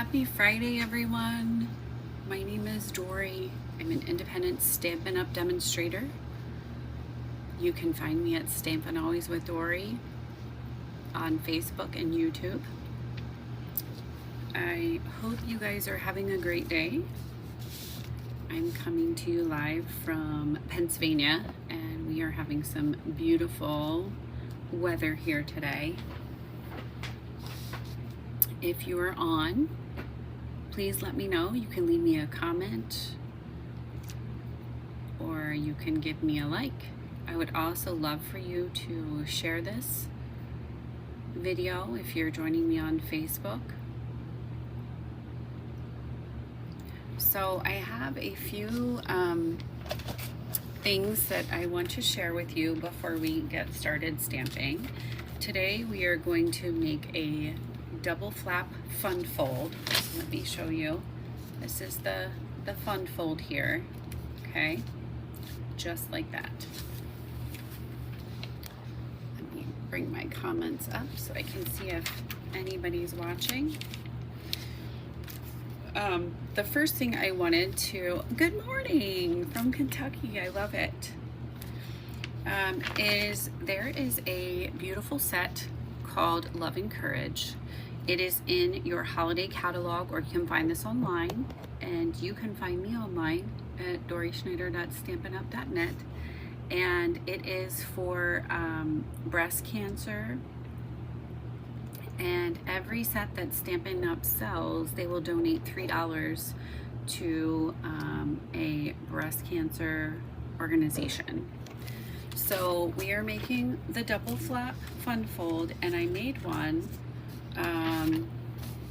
Happy Friday, everyone. My name is Dory. I'm an independent Stampin' Up! Demonstrator. You can find me at Stampin' Always with Dory on Facebook and YouTube. I hope you guys are having a great day. I'm coming to you live from Pennsylvania, and we are having some beautiful weather here today. If you are on, please let me know. You can leave me a comment or you can give me a like. I would also love for you to share this video if you're joining me on Facebook. So I have a few things that I want to share with you before we get started stamping. Today we are going to make a double flap fun fold. So let me show you. This is the fun fold here, okay? Just like that. Let me bring my comments up so I can see if anybody's watching. The first thing I wanted to, good morning from Kentucky, I love it, is there is a beautiful set called Love and Courage. It is in your holiday catalog, or you can find this online, and you can find me online at doryschneider.stampinup.net, and it is for breast cancer. And every set that Stampin' Up! Sells, they will donate $3 to a breast cancer organization. So we are making the double flap fun fold, and I made one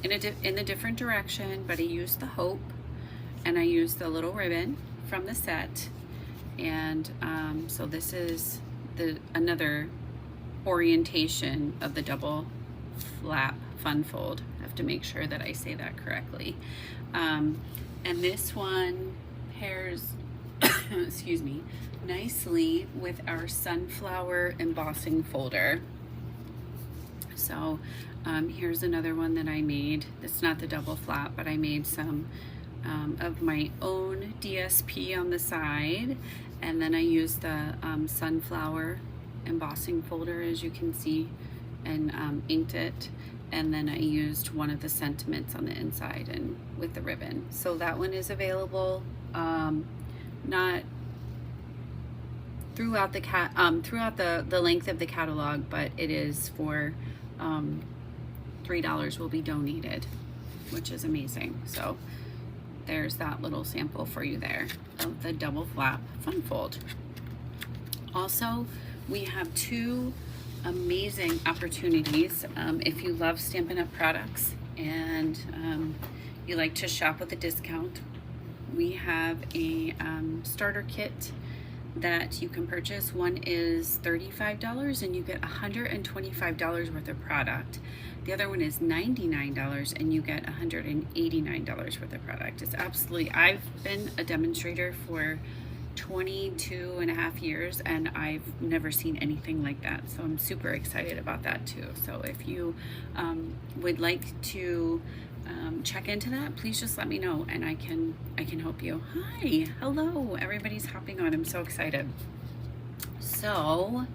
in a different direction, but I used the hope and I used the little ribbon from the set, and so this is another orientation of the double flap fun fold. I have to make sure that I say that correctly. And this one pairs excuse me, nicely with our sunflower embossing folder. So here's another one that I made. It's not the double flap, but I made some of my own DSP on the side, and then I used the sunflower embossing folder, as you can see, and inked it, and then I used one of the sentiments on the inside and with the ribbon. So that one is available not throughout the length of the catalog, but it is for $3 will be donated, which is amazing. So there's that little sample for you there of the double flap fun fold. Also, we have two amazing opportunities. If you love Stampin' Up! Products and you like to shop with a discount, we have a starter kit that you can purchase. One is $35 and you get $125 worth of product. The other one is $99 and you get $189 worth of product. It's absolutely, I've been a demonstrator for 22 and a half years, and I've never seen anything like that, so I'm super excited about that too. So if you would like to check into that, please just let me know and I can help you. Hi, hello, everybody's hopping on. I'm so excited. So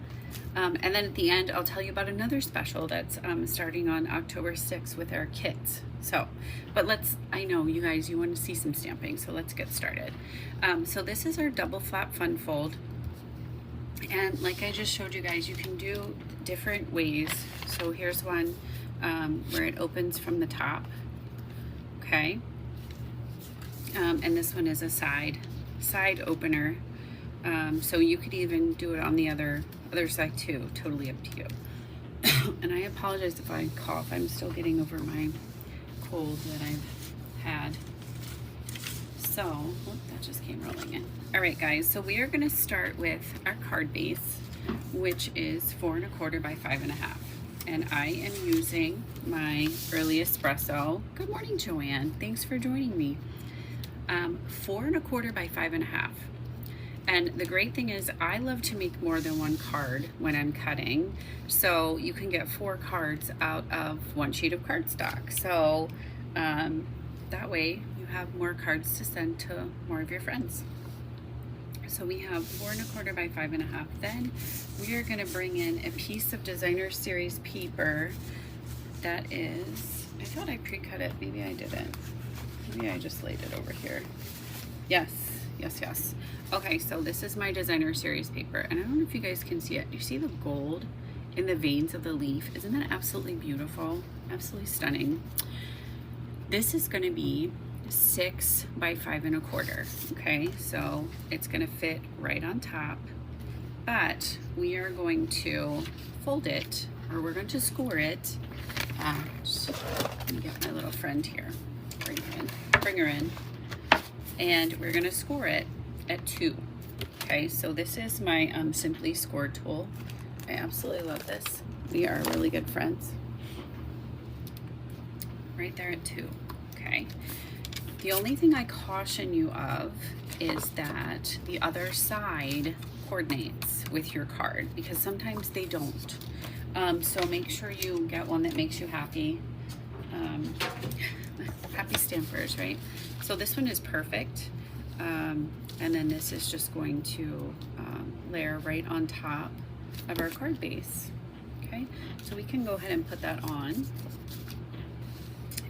and then at the end I'll tell you about another special that's starting on October 6th with our kits. So, but I know you guys, you want to see some stamping, so let's get started. So this is our double flap fun fold, and like I just showed you guys, you can do different ways. So here's one where it opens from the top, okay, and this one is a side opener, so you could even do it on the other side too, totally up to you. And I apologize if I cough, I'm still getting over my cold that I've had. So, whoop, that just came rolling in. All right, guys, so we are going to start with our card base, which is 4 1/4 by 5 1/2. And I am using my early espresso. Good morning, Joanne. Thanks for joining me. 4 1/4 by 5 1/2. And the great thing is I love to make more than one card when I'm cutting. So you can get 4 cards out of one sheet of cardstock. So That way you have more cards to send to more of your friends. So we have 4 1/4 by 5 1/2. Then we are going to bring in a piece of Designer Series paper that is, I thought I pre-cut it. Maybe I didn't. Maybe I just laid it over here. Yes. Okay, so this is my Designer Series paper. And I don't know if you guys can see it. You see the gold in the veins of the leaf? Isn't that absolutely beautiful? Absolutely stunning. This is going to be 6 by 5 1/4. Okay, so it's going to fit right on top, but we are going to fold it, or we're going to score it at, let me get my little friend here, bring her in, and we're going to score it at 2. Okay, so this is my Simply Score tool. I absolutely love this. We are really good friends. Right there at 2. Okay. The only thing I caution you of is that the other side coordinates with your card, because sometimes they don't. So make sure you get one that makes you happy. Happy stampers, right? So this one is perfect. And then this is just going to layer right on top of our card base. Okay, so we can go ahead and put that on.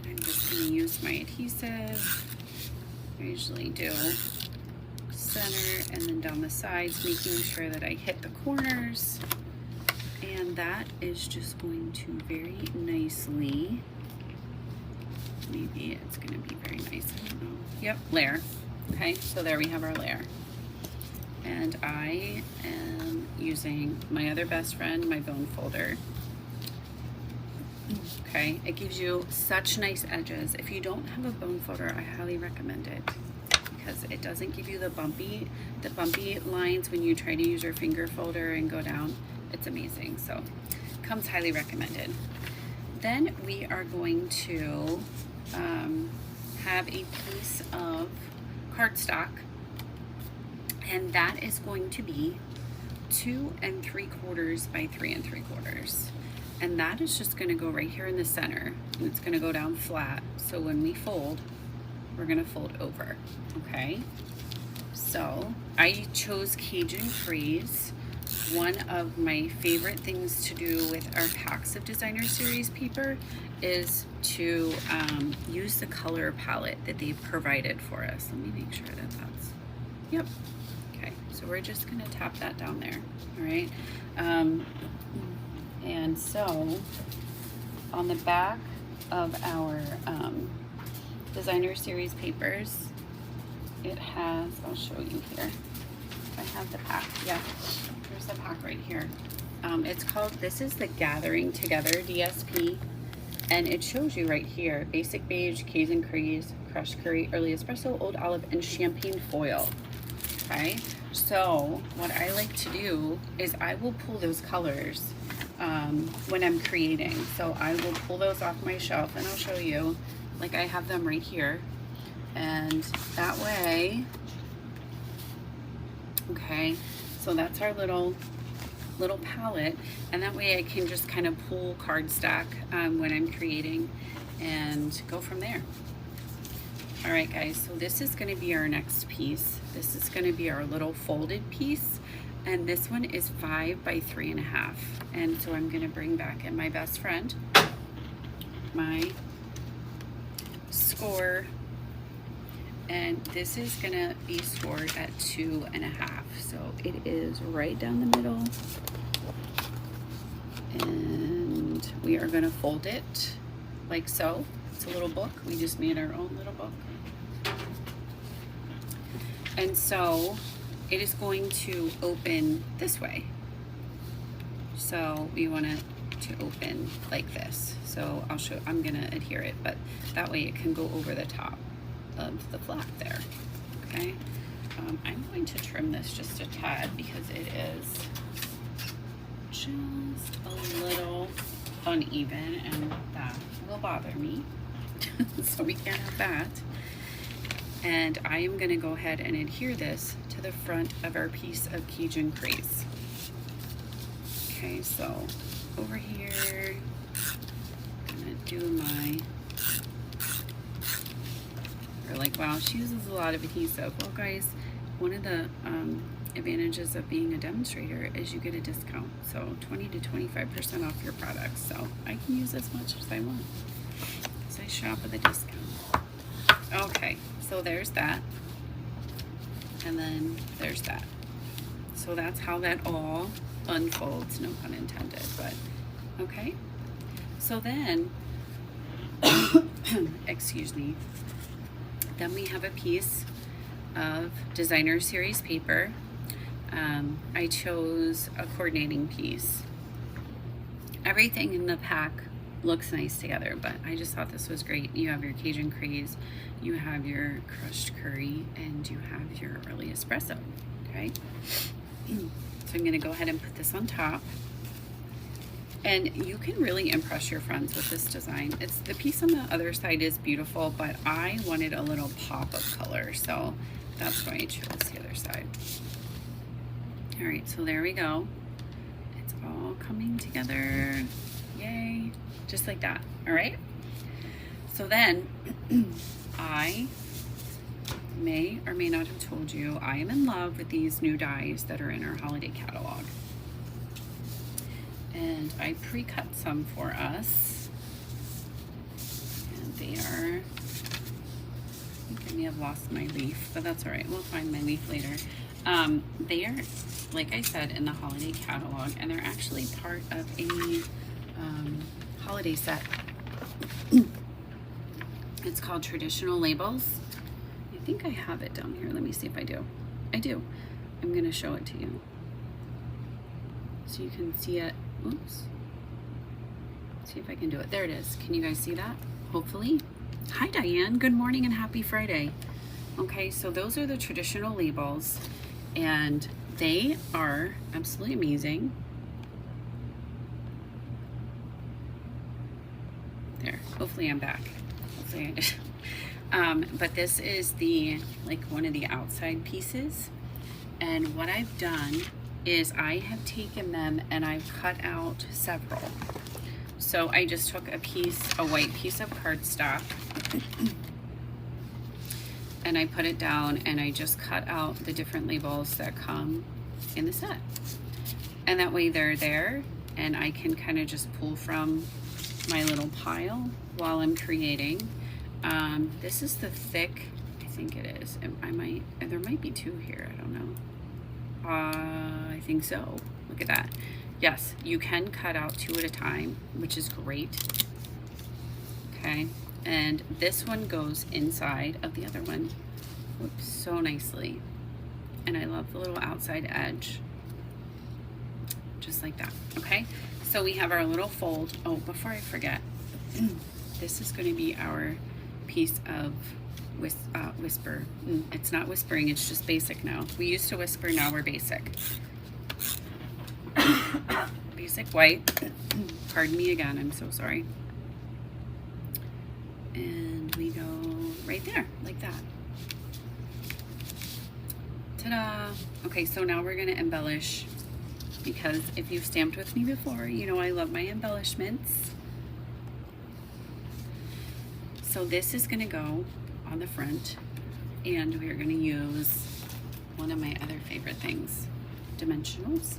I'm just going to use my adhesive. I usually do center and then down the sides, making sure that I hit the corners. And that is just going to very nicely, maybe it's going to be very nice, I don't know. Yep, layer. Okay, so there we have our layer. And I am using my other best friend, my bone folder. Okay, it gives you such nice edges. If you don't have a bone folder, I highly recommend it, because it doesn't give you the bumpy lines when you try to use your finger folder and go down. It's amazing. So comes highly recommended. Then we are going to have a piece of cardstock, and that is going to be 2 3/4 by 3 3/4. And that is just going to go right here in the center, and it's going to go down flat. So when we fold, we're going to fold over. Okay, so I chose Cajun Craze. One of my favorite things to do with our packs of Designer Series paper is to use the color palette that they've provided for us. Let me make sure that that's, yep. Okay, so we're just going to tap that down there. All right. And so on the back of our Designer Series papers, it has, I'll show you here. I have the pack. Yeah, there's the pack right here. It's called, this is the Gathering Together DSP, and it shows you right here, Basic Beige, Cajun Craze, Crushed Curry, Early Espresso, Old Olive, and Champagne Foil. Okay, so what I like to do is I will pull those colors when I'm creating. So I will pull those off my shelf, and I'll show you, like I have them right here, and that way, okay, so that's our little palette, and that way I can just kind of pull cardstock when I'm creating and go from there. All right guys, so this is going to be our next piece. This is going to be our little folded piece, and this one is 5 by 3 1/2. And so I'm going to bring back in my best friend, my score, and this is going to be scored at 2 1/2. So it is right down the middle, and we are going to fold it like so. It's a little book. We just made our own little book. And so it is going to open this way. So we want it to open like this. So I'll show, I'm gonna adhere it, but that way it can go over the top of the flap there, okay? I'm going to trim this just a tad because it is just a little uneven, and that will bother me. So we can't have that. And I am going to go ahead and adhere this to the front of our piece of Cajun Craze. Okay, so over here, I'm going to do my We're like, wow, she uses a lot of adhesive. Well, guys, one of the advantages of being a demonstrator is you get a discount. So 20 to 25% off your products. So I can use as much as I want. So I shop with a discount. Okay, so there's that. And then there's that. So that's how that all unfolds, no pun intended, but okay. So then, excuse me, then we have a piece of designer series paper. I chose a coordinating piece. Everything in the pack looks nice together, but I just thought this was great. You have your Cajun craze, you have your crushed curry, and you have your early espresso, okay? So I'm gonna go ahead and put this on top. And you can really impress your friends with this design. It's the piece on the other side is beautiful, but I wanted a little pop of color, so that's why I chose the other side. All right, so there we go. It's all coming together. Yay, just like that, all right? So then, I may or may not have told you, I am in love with these new dies that are in our holiday catalog. And I pre-cut some for us. And they are, I think I may have lost my leaf, but that's all right, we'll find my leaf later. They are, like I said, in the holiday catalog, and they're actually part of a holiday set. It's called Traditional Labels. I think I have it down here. Let me see if I do. I do. I'm gonna show it to you so you can see it. Oops. See if I can do it. There it is. Can you guys see that? Hopefully. Hi Diane, good morning and happy Friday. Okay, so those are the traditional labels, and they are absolutely amazing. There, hopefully I'm back. Hopefully I did. But this is the, like, one of the outside pieces. And what I've done is I have taken them and I've cut out several. So I just took a white piece of cardstock, and I put it down and I just cut out the different labels that come in the set. And that way they're there and I can kind of just pull from my little pile while I'm creating. This is the thick, I think it is. There might be two here, I don't know. I think so. Look at that. Yes, you can cut out two at a time, which is great. Okay, and this one goes inside of the other one. Whoops, so nicely. And I love the little outside edge. Just like that, okay? So we have our little fold. Oh, before I forget, this is going to be our piece of whisper. It's not whispering, it's just basic now. We used to whisper, now we're basic. Basic white. Pardon me again, I'm so sorry. And we go right there, like that. Ta-da! Okay, so now we're gonna embellish, because if you've stamped with me before, you know I love my embellishments. So this is gonna go on the front, and we're going to use one of my other favorite things, dimensionals.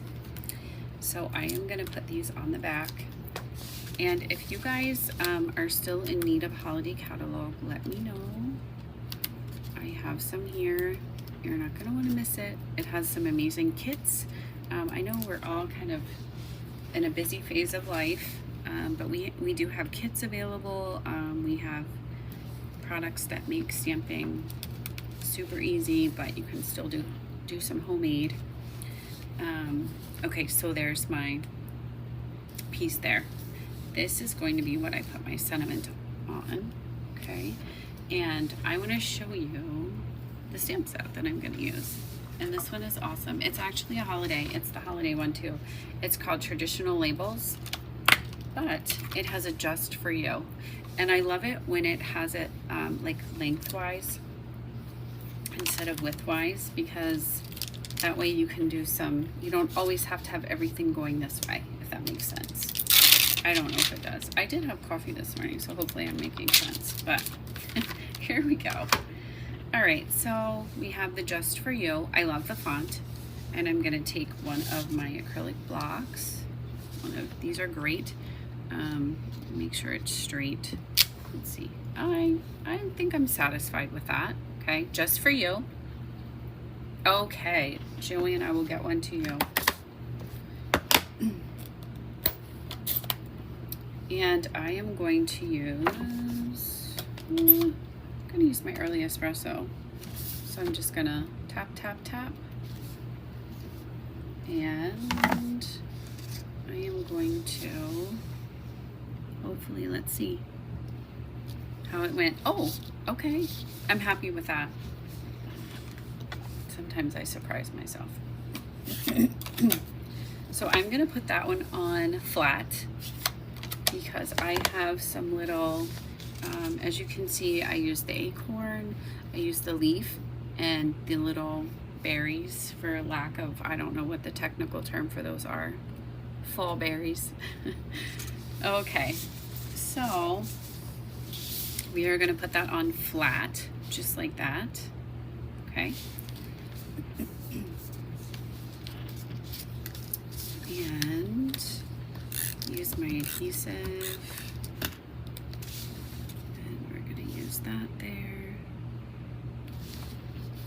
So I am going to put these on the back, and if you guys are still in need of holiday catalog, let me know. I have some here. You're not going to want to miss it. It has some amazing kits. I know we're all kind of in a busy phase of life, but we do have kits available. We have products that make stamping super easy, but you can still do some homemade. Okay, so there's my piece there. This is going to be what I put my sentiment on, okay? And I want to show you the stamp set that I'm going to use. And this one is awesome. It's actually a holiday. It's the holiday one too. It's called Traditional Labels, but it has a just for you. And I love it when it has it like lengthwise instead of widthwise, because that way you can do some, you don't always have to have everything going this way, if that makes sense. I don't know if it does. I did have coffee this morning, so hopefully I'm making sense, but here we go. All right, so we have the Just For You. I love the font, and I'm gonna take one of my acrylic blocks. These are great. Make sure it's straight. Let's see. I think I'm satisfied with that. Okay, Just For You. Okay, Joanne, I will get one to you. And I am going to use, I'm gonna use my early espresso. So I'm just gonna tap, tap, tap. And I am going to, hopefully, let's see how it went. Oh, okay, I'm happy with that. Sometimes I surprise myself. So I'm gonna put that one on flat because I have some little, as you can see, I use the acorn, I use the leaf, and the little berries, for lack of, I don't know what the technical term for those are, fall berries. Okay, so we are gonna put that on flat, just like that, okay? And use my adhesive, and we're gonna use that there.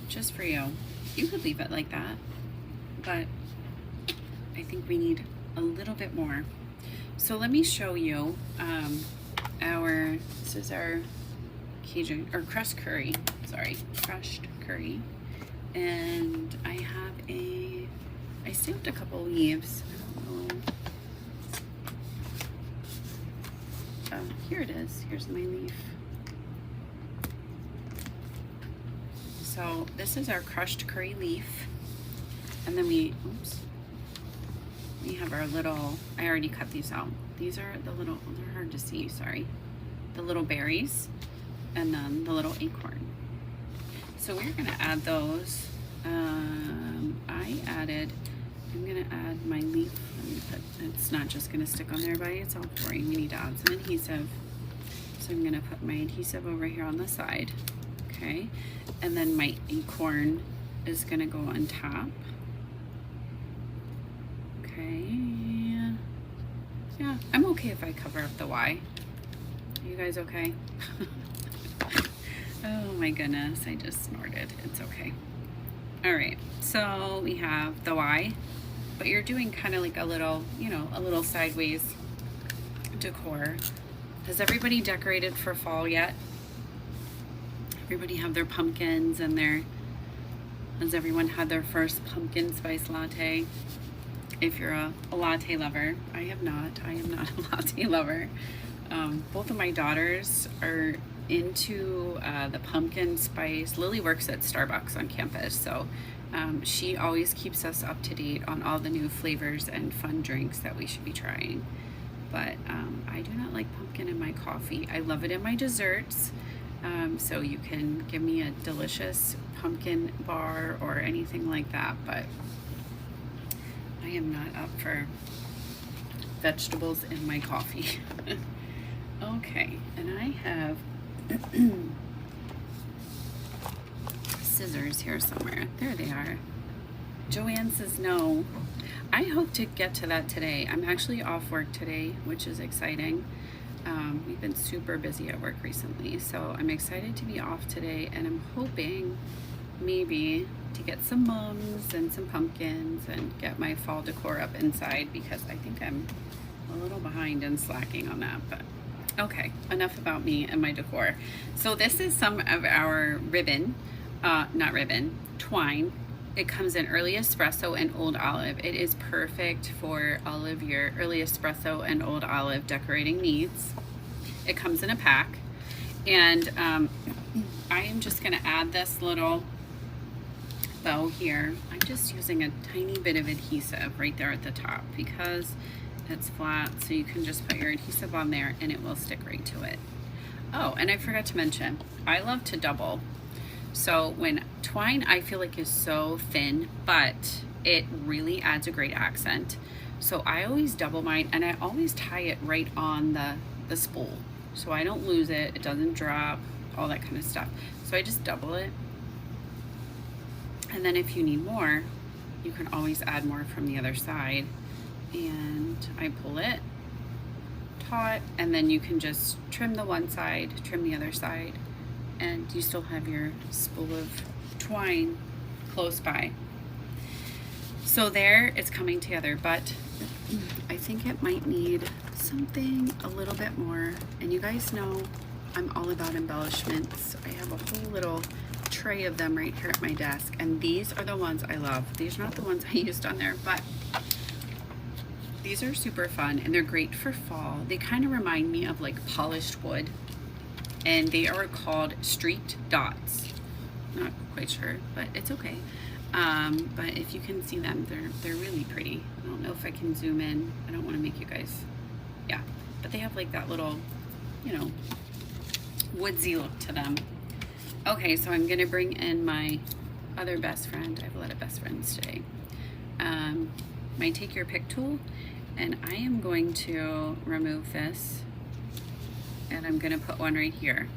Just For You. You could leave it like that, but I think we need a little bit more. So let me show you this is our Cajun, or crushed curry, sorry, crushed curry. And I have I saved a couple leaves. I don't know. Oh, here it is. Here's my leaf. So this is our crushed curry leaf. And then we have our little, I already cut these out. These are the little, they're hard to see, sorry. The little berries, and then the little acorn. So we're gonna add those. I'm gonna add my leaf. It's not just gonna stick on there by itself for you. We need to add some adhesive. So I'm gonna put my adhesive over here on the side, okay? And then my acorn is gonna go on top. Okay, yeah, I'm okay if I cover up the Y. Are you guys okay? Oh my goodness, I just snorted. It's okay. All right, so we have the Y, but you're doing kind of like a little, you know, a little sideways decor. Has everybody decorated for fall yet? Everybody have their pumpkins and has everyone had their first pumpkin spice latte? If you're a latte lover, I am not a latte lover. Both of my daughters are into the pumpkin spice. Lily works at Starbucks on campus, so she always keeps us up to date on all the new flavors and fun drinks that we should be trying. But I do not like pumpkin in my coffee. I love it in my desserts, so you can give me a delicious pumpkin bar or anything like that, but I am not up for vegetables in my coffee. Okay, and I have scissors here somewhere. There they are. Joanne says no. I hope to get to that today. I'm actually off work today, which is exciting. We've been super busy at work recently, so I'm excited to be off today, and I'm hoping maybe to get some mums and some pumpkins and get my fall decor up inside, because I think I'm a little behind and slacking on that. But okay, enough about me and my decor. So this is some of our ribbon, twine. It comes in early espresso and old olive. It is perfect for all of your early espresso and old olive decorating needs. It comes in a pack, and I am just gonna add this little bow here. I'm just using a tiny bit of adhesive right there at the top because it's flat, so you can just put your adhesive on there and it will stick right to it. Oh, and I forgot to mention, I love to double. So when twine, I feel like, is so thin, but it really adds a great accent. So I always double mine, and I always tie it right on the spool, so I don't lose it, it doesn't drop, all that kind of stuff. So I just double it, And then if you need more, you can always add more from the other side. And I pull it taut, and then you can just trim the one side, trim the other side, and you still have your spool of twine close by. So there, it's coming together, but I think it might need something a little bit more. And you guys know I'm all about embellishments. I have a whole little tray of them right here at my desk, and these are the ones I love. These are not the ones I used on there, but these are super fun, and they're great for fall. They kind of remind me of like polished wood, and they are called streaked dots. Not quite sure, but it's okay. But if you can see them, they're really pretty. I don't know if I can zoom in. I don't want to make you guys, yeah. But they have like that little, you know, woodsy look to them. Okay, so I'm gonna bring in my other best friend. I have a lot of best friends today. My take your pick tool, and I am going to remove this, and I'm gonna put one right here.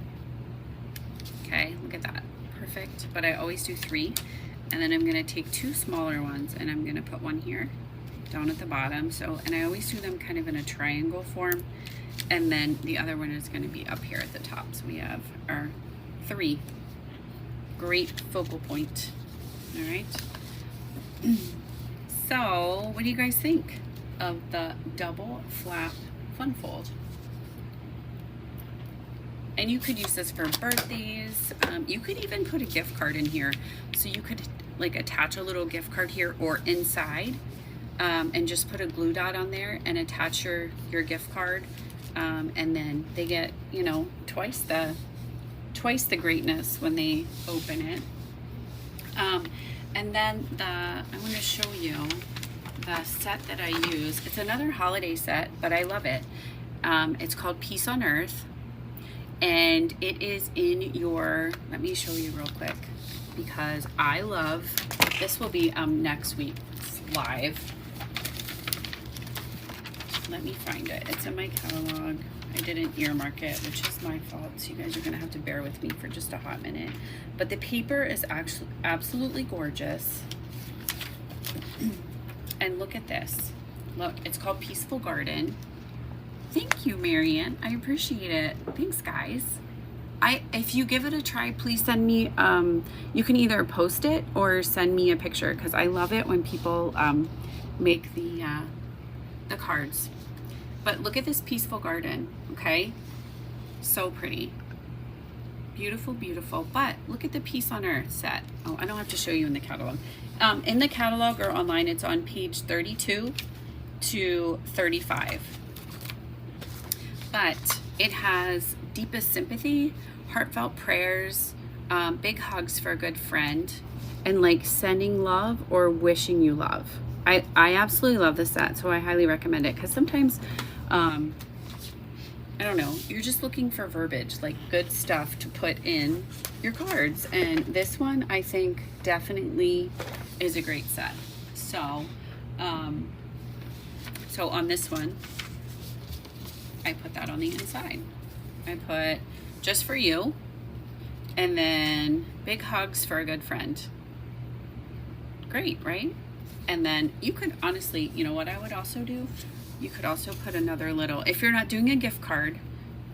Okay, look at that, perfect. But I always do 3, and then I'm gonna take 2 smaller ones, and I'm gonna put one here, down at the bottom. So, and I always do them kind of in a triangle form, and then the other one is gonna be up here at the top. So we have our 3. Great focal point. All right. So what do you guys think of the double flap fun fold? And you could use this for birthdays. You could even put a gift card in here. So you could like attach a little gift card here or inside, and just put a glue dot on there and attach your gift card. And then they get, you know, twice the greatness when they open it. And then I want to show you the set that I use. It's another holiday set, but I love it. It's called Peace on Earth, and it is in your, let me show you real quick, because I love, this will be next week's live. Let me find it. It's in my catalog. I didn't earmark it, which is my fault. So you guys are gonna have to bear with me for just a hot minute. But the paper is actually absolutely gorgeous. And look at this. Look, it's called Peaceful Garden. Thank you, Marianne. I appreciate it. Thanks, guys. If you give it a try, please send me, you can either post it or send me a picture, because I love it when people make the cards. But look at this Peaceful Garden, okay? So pretty. Beautiful, beautiful. But look at the Peace on Earth set. Oh, I don't have to show you in the catalog. In the catalog or online, it's on page 32 to 35. But it has deepest sympathy, heartfelt prayers, big hugs for a good friend, and like sending love or wishing you love. I absolutely love this set, so I highly recommend it, because sometimes I don't know, you're just looking for verbiage, like good stuff to put in your cards, and this one I think definitely is a great set. So so on this one, I put that on the inside. I put just for you, and then big hugs for a good friend. Great, right? And then you could honestly, you know what I would also do? You could also put another little, if you're not doing a gift card,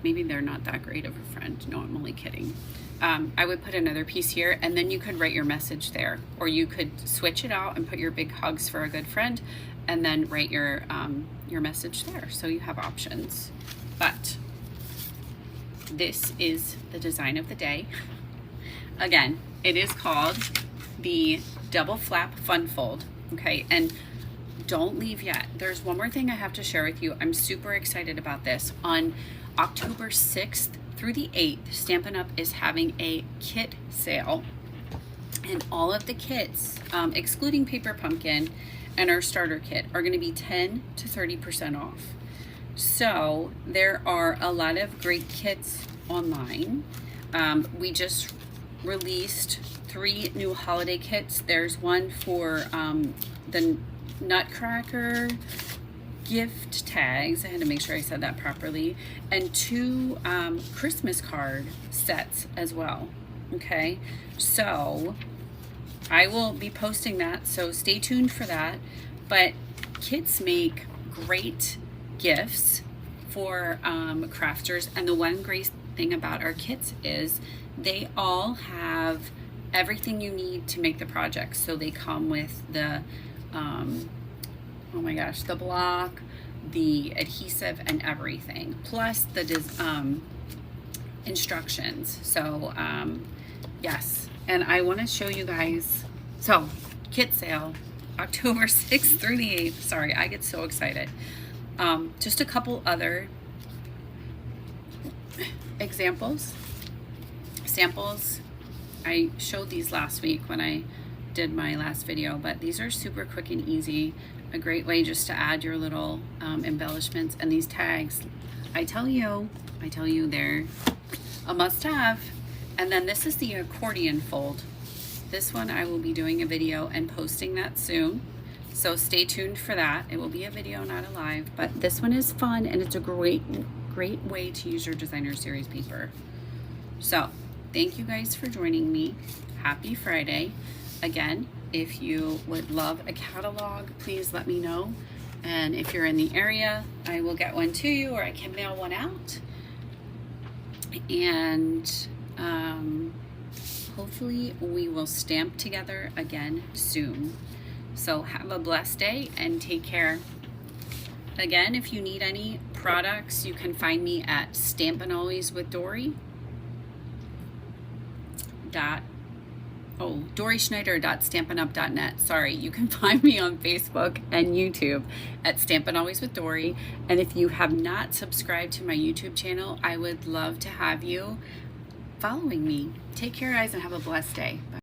maybe they're not that great of a friend. No, I'm only kidding. I would put another piece here, and then you could write your message there. Or you could switch it out and put your big hugs for a good friend, and then write your message there. So you have options. But this is the design of the day. Again, it is called the Double Flap Fun Fold. Okay, and don't leave yet. There's one more thing I have to share with you. I'm super excited about this. On October 6th through the 8th, Stampin' Up! Is having a kit sale. And all of the kits, excluding Paper Pumpkin and our starter kit, are gonna be 10 to 30% off. So there are a lot of great kits online. We just released 3 new holiday kits. There's one for the Nutcracker gift tags. I had to make sure I said that properly. And 2 Christmas card sets as well. Okay, so I will be posting that, so stay tuned for that. But kits make great gifts for crafters, and the one great thing about our kits is they all have everything you need to make the project. So they come with the oh my gosh, the block, the adhesive, and everything, plus the instructions. So yes, and I want to show you guys. So kit sale October 6th through the 8th. Sorry, I get so excited. Just a couple other examples, samples. I showed these last week when I did my last video, but these are super quick and easy. A great way just to add your little embellishments. And these tags, I tell you they're a must-have. And then this is the accordion fold. This one I will be doing a video and posting that soon, so stay tuned for that. It will be a video, not a live, but this one is fun, and it's a great way to use your designer series paper. So thank you guys for joining me. Happy Friday. Again, if you would love a catalog, please let me know. And if you're in the area, I will get one to you, or I can mail one out. And hopefully we will stamp together again soon. So have a blessed day and take care. Again, if you need any products, you can find me at Stampin' Always with Dory. DorySchneider.stampinup.net. Sorry, you can find me on Facebook and YouTube at Stampin' Always with Dory. And if you have not subscribed to my YouTube channel, I would love to have you following me. Take care, guys, and have a blessed day. Bye.